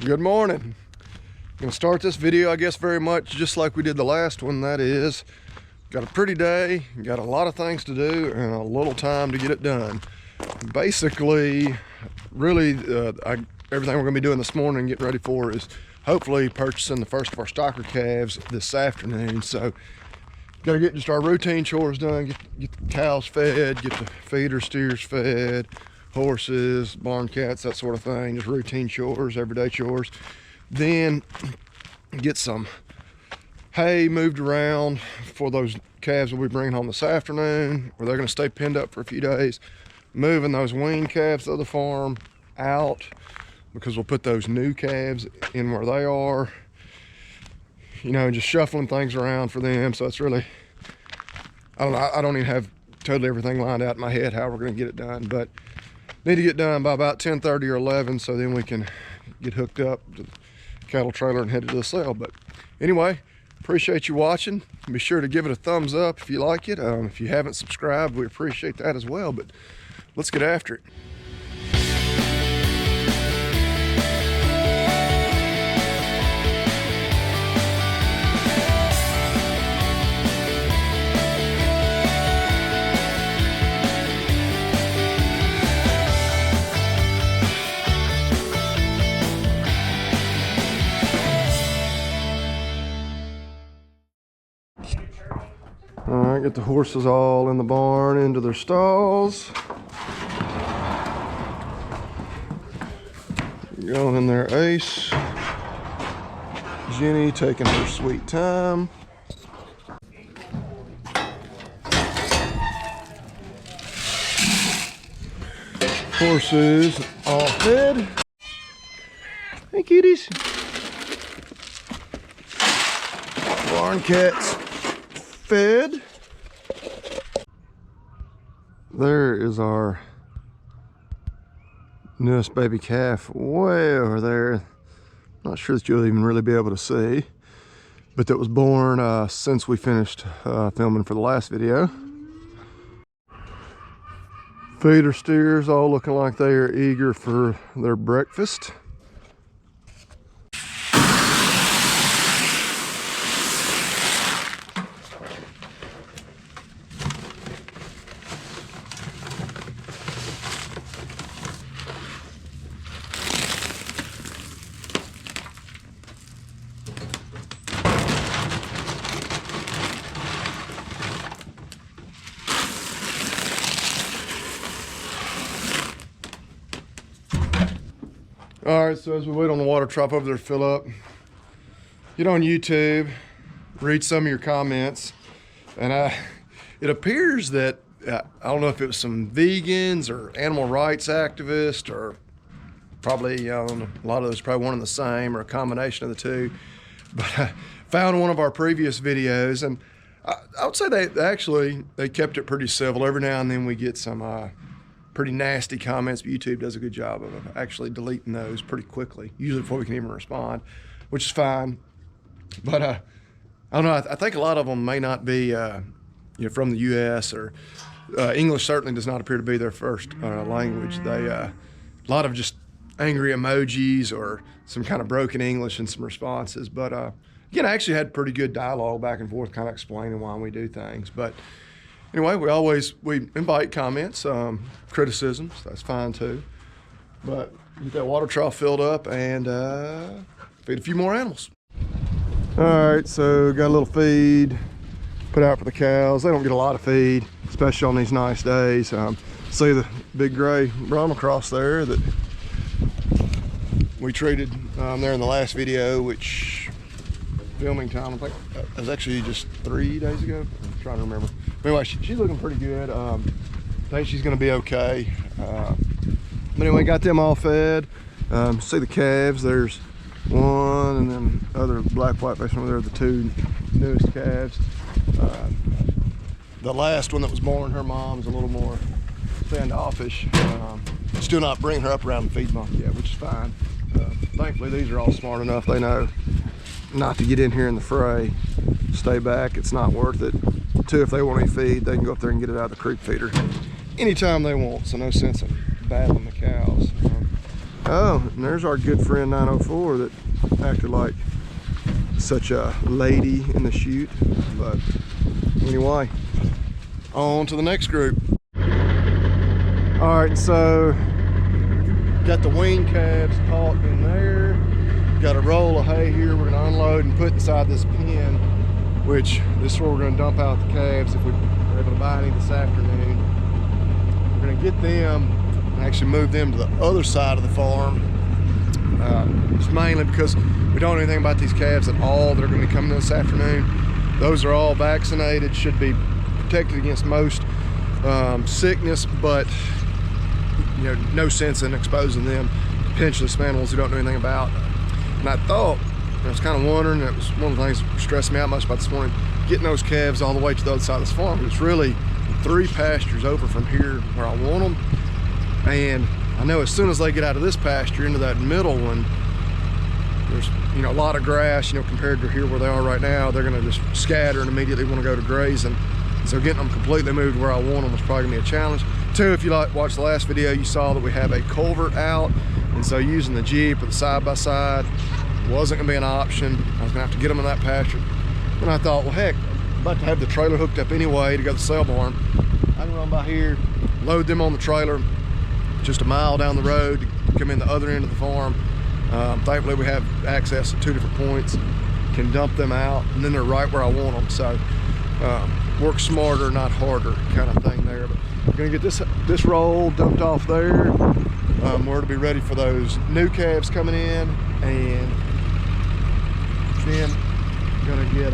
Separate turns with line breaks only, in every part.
Good morning. I'm gonna start this video, I guess, very much just like we did the last one. That is, got a pretty day, got a lot of things to do, and a little time to get it done. Basically, really, everything we're gonna be doing this morning and getting ready for is hopefully purchasing the first of our stocker calves this afternoon. So, gotta get just our routine chores done, get the cows fed, get the feeder steers fed, horses, barn cats, that sort of thing, just routine chores, everyday chores. Then get some hay moved around for those calves we'll be bringing home this afternoon, where they're going to stay pinned up for a few days. Moving those weaned calves to the farm out, because we'll put those new calves in where they are. You know, just shuffling things around for them. So it's really, I don't even have totally everything lined out in my head how we're going to get it done, but need to get done by about 10:30 or 11, so then we can get hooked up to the cattle trailer and head to the sale. But anyway, appreciate you watching. Be sure to give it a thumbs up if you like it. If you haven't subscribed, we appreciate that as well. But let's get after it. All right, get the horses all in the barn, into their stalls. Going in there, Ace. Jenny taking her sweet time. Horses all fed. Hey, kitties. Barn cats fed. There is our newest baby calf way over there. Not sure that you'll even really be able to see, but that was born since we finished filming for the last video. Feeder steers all looking like they are eager for their breakfast. All right, so as we wait on the water trough over there to fill up, get on YouTube, read some of your comments, and it appears that, I don't know if it was some vegans or animal rights activists, or probably, a lot of those probably one and the same, or a combination of the two, but I found one of our previous videos, and I would say they kept it pretty civil. Every now and then we get some pretty nasty comments, but YouTube does a good job of actually deleting those pretty quickly, usually before we can even respond, which is fine. But I don't know, I think a lot of them may not be from the US, or English certainly does not appear to be their first language. They a lot of just angry emojis or some kind of broken English in some responses. But again, I actually had pretty good dialogue back and forth, kind of explaining why we do things. But anyway, we invite comments, criticisms, that's fine too. But get that water trough filled up and feed a few more animals. All right, so got a little feed put out for the cows. They don't get a lot of feed, especially on these nice days. See the big gray Brahma cross there that we treated there in the last video, which filming time, I think it was actually just 3 days ago. I'm trying to remember. Anyway, she's looking pretty good. I think she's going to be okay. But anyway, got them all fed. See the calves. There's one, and then other black white face over there, the two newest calves. The last one that was born, her mom's a little more standoffish. Still not bringing her up around the feed bunk yet, which is fine. Thankfully, these are all smart enough. They know not to get in here in the fray. Stay back. It's not worth it. Two, if they want any feed, they can go up there and get it out of the creek feeder anytime they want. So no sense in battling the cows. Oh, and there's our good friend 904 that acted like such a lady in the chute. But anyway, on to the next group. All right, so got the weaned calves caught in there. Got a roll of hay here we're gonna unload and put inside this pen, which this is where we're gonna dump out the calves if we're able to buy any this afternoon. We're gonna get them and actually move them to the other side of the farm. Just mainly because we don't know anything about these calves at all that are gonna be coming in this afternoon. Those are all vaccinated, should be protected against most sickness, but you know, no sense in exposing them to potentially some animals we don't know anything about. And I thought, I was kind of wondering, that was one of the things that stressed me out most about this morning, getting those calves all the way to the other side of this farm. It's really 3 pastures over from here where I want them. And I know as soon as they get out of this pasture into that middle one, there's, you know, a lot of grass, you know, compared to here where they are right now. They're gonna just scatter and immediately want to go to grazing. So getting them completely moved where I want them was probably gonna be a challenge. 2, if you watched the last video, you saw that we have a culvert out. And so using the Jeep or the side-by-side wasn't gonna be an option. I was gonna have to get them in that pasture. And I thought, well, heck, I'm about to have the trailer hooked up anyway to go to the sale barn. I can run by here, load them on the trailer, just a mile down the road to come in the other end of the farm. Thankfully, we have access to 2 different points, can dump them out, and then they're right where I want them. So work smarter, not harder kind of thing there. But I'm gonna get this roll dumped off there. We're to be ready for those new calves coming in, and then gonna get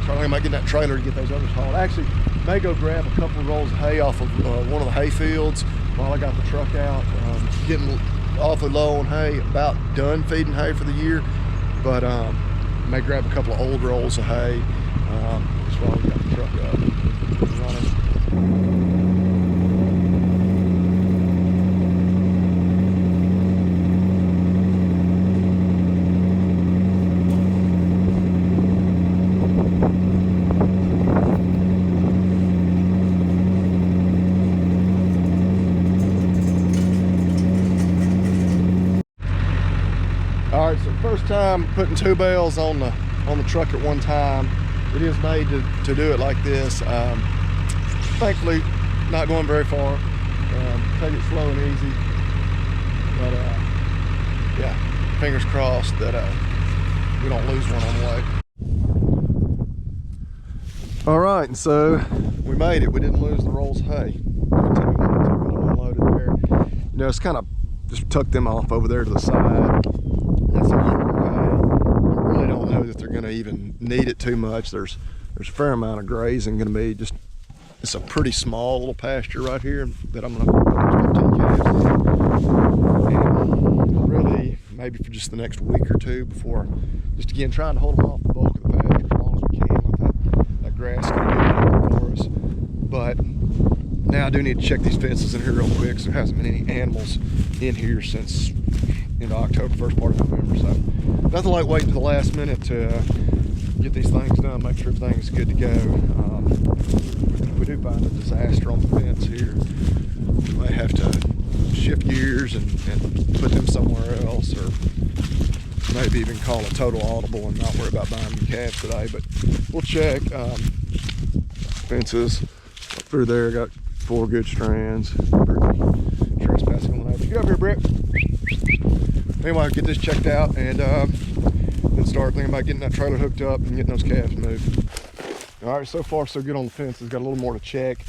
trying about getting that trailer to get those others hauled. Actually, may go grab a couple of rolls of hay off of one of the hay fields while I got the truck out. Getting awfully low on hay, about done feeding hay for the year, but may grab a couple of old rolls of hay just while we got the truck up and running. All right, so first time putting 2 bales on the truck at one time. It is made to do it like this. Thankfully, not going very far. Take it slow and easy. But yeah, fingers crossed that we don't lose one on the way. All right, and so we made it. We didn't lose the rolls of hay. Unloaded there. You know, it's kind of just tuck them off over there to the side. That's I really don't know that they're going to even need it too much. There's a fair amount of grazing going to be just. It's a pretty small little pasture right here that I'm going to put 15 calves in. And really, maybe for just the next week or 2 before, just again trying to hold them off the bulk of the pasture as long as we can. Let that grass get good for us. But now I do need to check these fences in here real quick, because there hasn't been any animals in here since into October, first part of November. So nothing like waiting to the last minute to get these things done, make sure everything's good to go. If we do find a disaster on the fence here, we may have to shift gears and put them somewhere else, or maybe even call a total audible and not worry about buying new calves today. But we'll check. Fences up through there, got 4 good strands. Trespassing on over. Get up here, Brett. Anyway, I'll get this checked out and then start thinking about getting that trailer hooked up and getting those calves moved. All right, so far so good on the fences. Got a little more to check.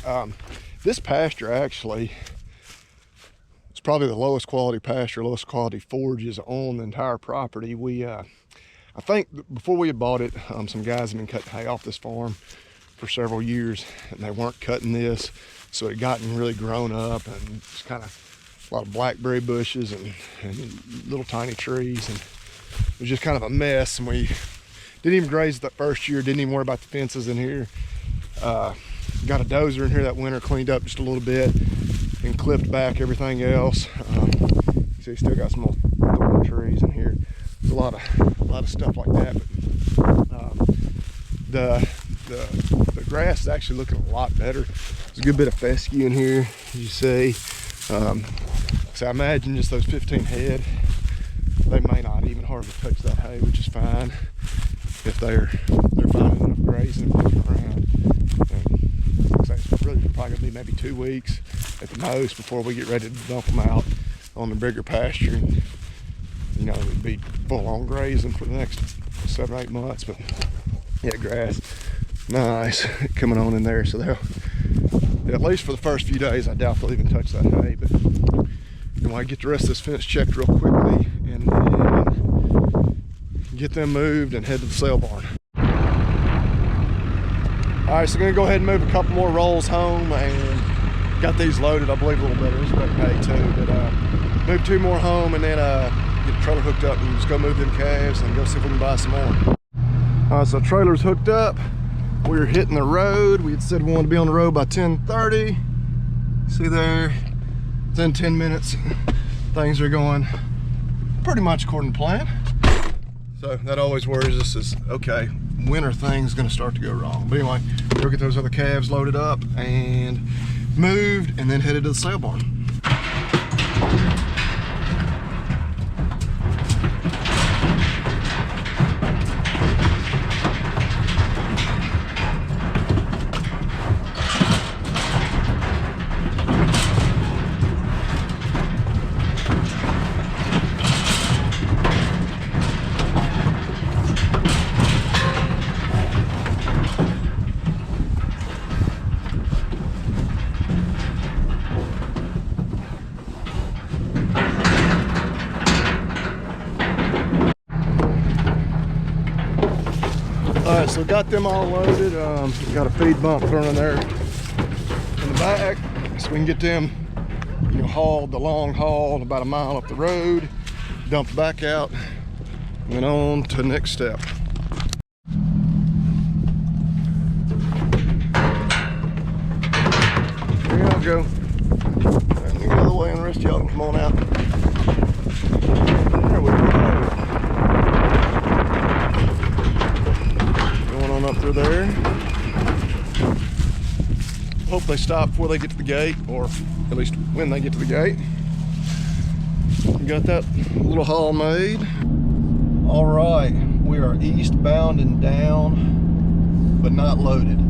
This pasture actually, it's probably the lowest quality pasture, lowest quality forages on the entire property. We, I think before we had bought it, some guys have been cutting hay off this farm for several years, and they weren't cutting this, so it had gotten really grown up, and it's kind of a lot of blackberry bushes and little tiny trees, and it was just kind of a mess. And we didn't even graze that first year, didn't even worry about the fences in here. Got a dozer in here that winter, cleaned up just a little bit and clipped back everything else. See, still got some little thorny trees in here. There's a lot of stuff like that, but the grass is actually looking a lot better. There's a good bit of fescue in here, as you see. So I imagine just those 15 head, they may not even hardly touch that hay, which is fine if they're finding enough grazing and picking around. So it's really probably gonna be maybe 2 weeks at the most before we get ready to dump them out on the bigger pasture. And, you know, it'd be full on grazing for the next 7 or 8 months. But yeah, grass, nice coming on in there. So they'll, at least for the first few days, I doubt they'll even touch that hay. But you know, I get the rest of this fence checked real quickly and then get them moved and head to the sale barn. All right, so I'm gonna go ahead and move a couple more rolls home and got these loaded, I believe, a little bit. There's great hay too, but move 2 more home and then get the trailer hooked up and just go move them calves and go see if we can buy some more. All right, so trailer's hooked up. We're hitting the road. We had said we wanted to be on the road by 10:30. See there, within 10 minutes, things are going pretty much according to plan. So that always worries us is, okay, when are things gonna start to go wrong? But anyway, we'll get those other calves loaded up and moved and then headed to the sale barn. All right, so got them all loaded. Got a feed bump thrown in there in the back, so we can get them, you know, hauled the long haul about a mile up the road, dumped back out, and then on to the next step. Here y'all go. Let me get out of the way and the rest of y'all can come on out. There we go. Up through there. Hope they stop before they get to the gate, or at least when they get to the gate. We got that little haul made. All right, we are eastbound and down, but not loaded.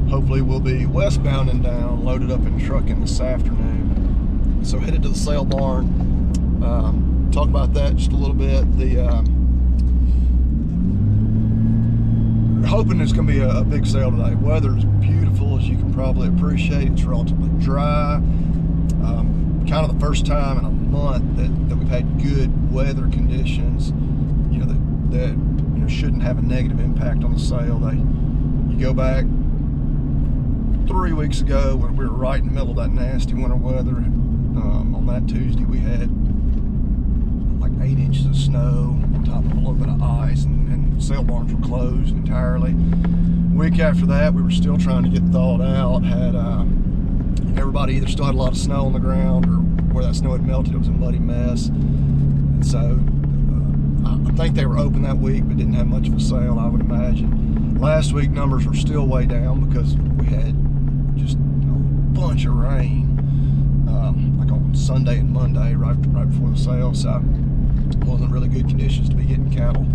Hopefully we'll be westbound and down, loaded up in trucking this afternoon. So headed to the sale barn. Talk about that just a little bit. Hoping it's going to be a big sale today. Weather is beautiful, as you can probably appreciate. It's relatively dry. Kind of the first time in a month that we've had good weather conditions, you know, that you know, shouldn't have a negative impact on the sale. You go back 3 weeks ago when we were right in the middle of that nasty winter weather. On that Tuesday we had like 8 inches of snow on top of a little bit of ice, and sale barns were closed entirely. Week after that, we were still trying to get thawed out. Had everybody either still had a lot of snow on the ground, or where that snow had melted, it was a muddy mess. And so I think they were open that week, but didn't have much of a sale, I would imagine. Last week numbers were still way down because we had just a bunch of rain, like on Sunday and Monday, right before the sale. So it wasn't really good conditions to be getting cattle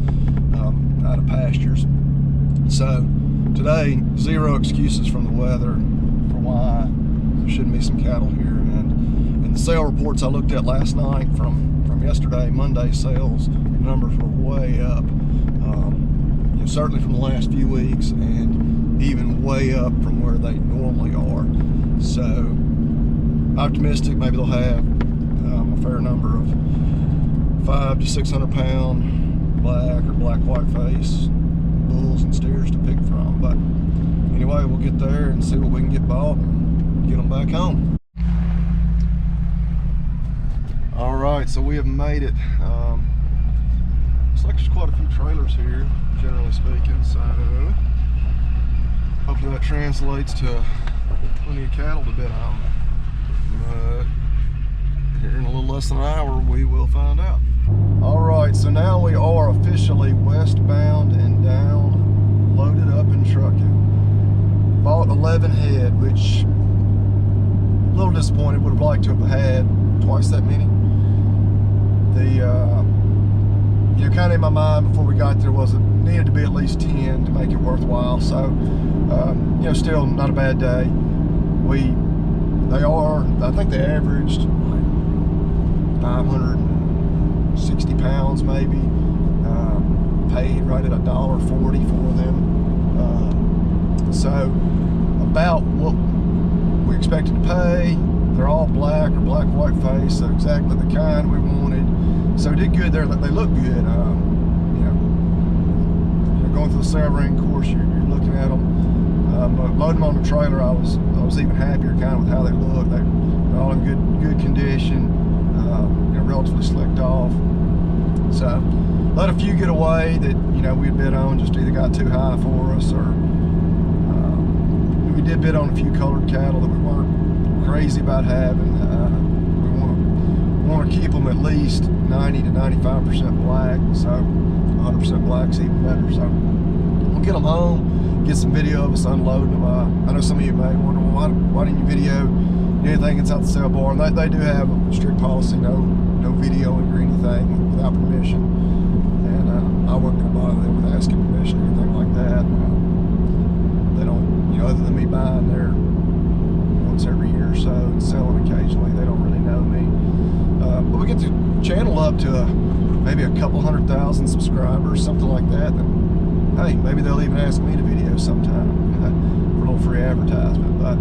out of pastures. So today, zero excuses from the weather for why there shouldn't be some cattle here. And the sale reports I looked at last night from yesterday, Monday sales numbers were way up. You know, certainly from the last few weeks, and even way up from where they normally are. So optimistic, maybe they'll have a fair number of 500 to 600 pound black or black white face bulls and steers to pick from. But anyway, we'll get there and see what we can get bought and get them back home. All right, so we have made it. Looks like there's quite a few trailers here, generally speaking, so hopefully that translates to plenty of cattle to bid on. But here in a little less than an hour, we will find out. All right, so now we are officially westbound and down, loaded up and trucking. Bought 11 head, which a little disappointed, would have liked to have had twice that many. You know, kind of in my mind before we got there was it needed to be at least 10 to make it worthwhile. So, you know, still not a bad day. I think they averaged like 560 pounds maybe. Paid right at $1.40 for them. So about what we expected to pay. They're all black or black white face, so exactly the kind we wanted. So we did good there. They look good. You know, going through the sale ring course, you're looking at them. But loading them on the trailer, I was even happier kind of with how they look. They're all in good condition. You know, relatively slicked off. So let a few get away that, you know, we bid on, just either got too high for us, or we did bid on a few colored cattle that we weren't crazy about having. We want to keep them at least 90 to 95% black, so 100% black's even better. So we'll get them home, get some video of us unloading them. I know some of you may wonder, well, why didn't you video anything inside the sale barn? They do have a strict policy, no videoing or anything without permission. And I wasn't going to bother them with asking permission or anything like that. They don't, you know, other than me buying there once every year or so and selling occasionally, they don't really know me. But we get the channel up to maybe a couple 100,000 subscribers, something like that. And hey, maybe they'll even ask me to video sometime for a little free advertisement. But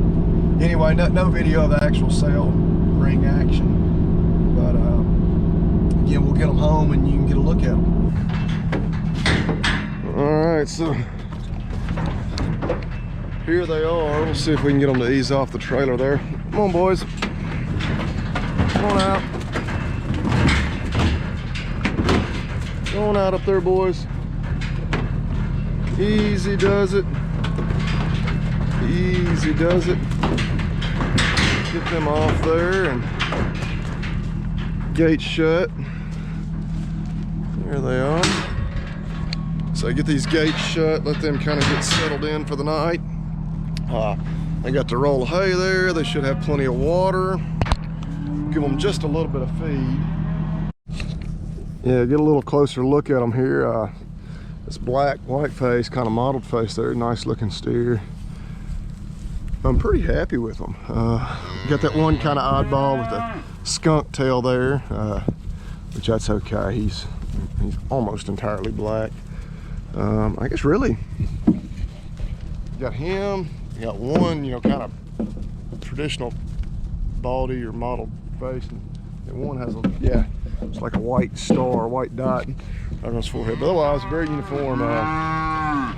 anyway, no video of the actual sale ring action. But again, we'll get them home and you can get a look at them. All right, so here they are. We'll see if we can get them to ease off the trailer there. Come on, boys. Come on out. Come on out up there, boys. Easy does it. Easy does it. Get them off there and gate shut. There they are. So get these gates shut, let them kind of get settled in for the night. They got the roll of hay there. They should have plenty of water. Give them just a little bit of feed. Yeah, get a little closer look at them here. This black white face, kind of mottled face there, nice looking steer. I'm pretty happy with them. Got that one kind of oddball with the skunk tail there, which that's okay. He's almost entirely black. I guess really, got him. You got one, you know, kind of traditional baldy or mottled face, and one has a, yeah, it's like a white star, white dot on his forehead. But otherwise, very uniform.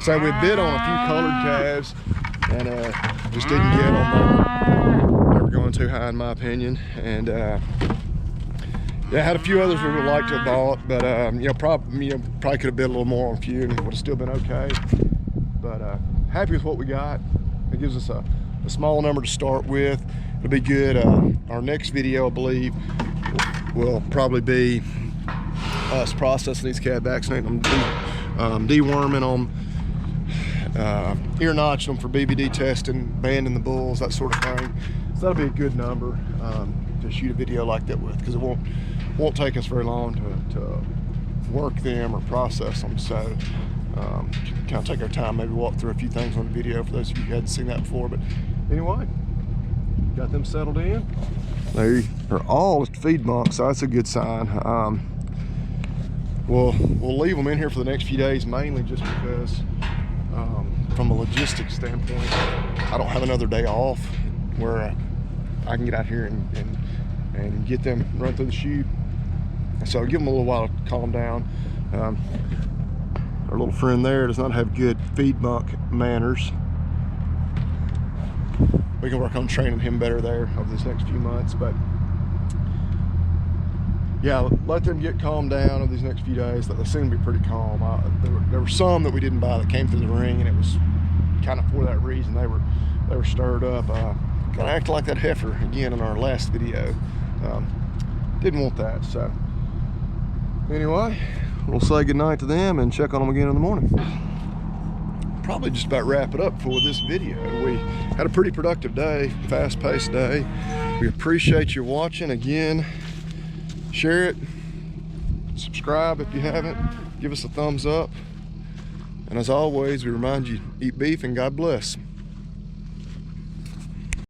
So we bid on a few colored calves, and just didn't get them. They were going too high in my opinion. And yeah, I had a few others we would like to have bought, but you know, probably could have bid a little more on a few, and it would have still been okay. But happy with what we got. It gives us a small number to start with. It'll be good. Our next video, I believe, will probably be us processing these calves, vaccinating them, deworming them, ear notching them for BBD testing, banding the bulls, that sort of thing. So that'll be a good number to shoot a video like that with, because it won't take us very long to work them or process them. So kind of take our time, maybe walk through a few things on the video for those of you who hadn't seen that before. But anyway, got them settled in. They are all feed bunks, so that's a good sign. We'll leave them in here for the next few days, mainly just because from a logistics standpoint, I don't have another day off where I can get out here and get them run through the chute. So I'll give them a little while to calm down. Our little friend there does not have good feed bunk manners. We can work on training him better there over this next few months. But yeah, let them get calmed down over these next few days. They seem to be pretty calm. There were some that we didn't buy that came through the ring, and it was kind of for that reason. They were stirred up. Kind of acted like that heifer again in our last video. Didn't want that. So anyway, we'll say goodnight to them and check on them again in the morning. Probably just about wrap it up for this video. We had a pretty productive day, fast-paced day. We appreciate you watching. Again, share it, subscribe if you haven't, give us a thumbs up. And as always, we remind you, eat beef and God bless.